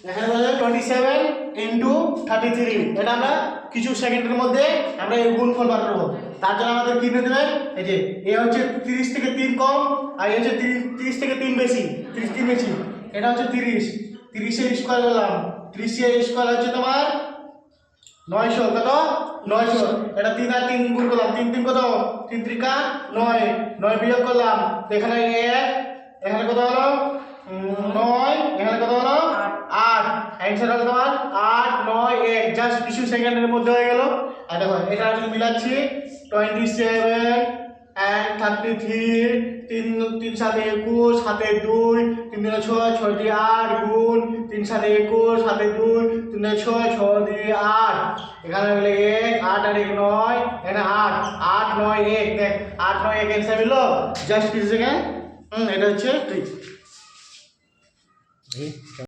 এখানে বলা যায় 27 ইন্টু 33। এটা আমরা কিছু সেকেন্ডের মধ্যে আমরা এই গুণফল বার করবো। তার জন্য আমাদের কি নিতে হবে, এই যে এ হচ্ছে 30 থেকে 3 কম, আর এই হচ্ছে 30 থেকে 3 বেশি, 30 3 বেশি। এটা হচ্ছে 30, 30 এর স্কয়ার করলাম, 30 এর স্কয়ার হচ্ছে তোমার 900। কত? 900। এটা 3 আর 3 গুণ করলাম, 3 3 কত? 3 3 9, 9 বিয়োগ করলাম, এখানে 1, এখানে কত হলো 9, এখানে কত হলো 8। অ্যানসার হলো তোমার 8 9 1, জাস্ট কিছু সেকেন্ডের মধ্যে হয়ে গেল। আর দেখো এটা আমি মিলাচ্ছি 27 and 33, 3 3 7 21, 7 2, 3 2 6, 6 2 8 গুণ 3 7 21, 7 2, 3 2 6, 6 2 8। এখানে হলো 1 8 আর 1 9, এখানে 8 8 9 1। দেখ 8 9 1 অ্যানসার হলো জাস্ট কিছু সেকেন্ড। এটা হচ্ছে ট্রিক।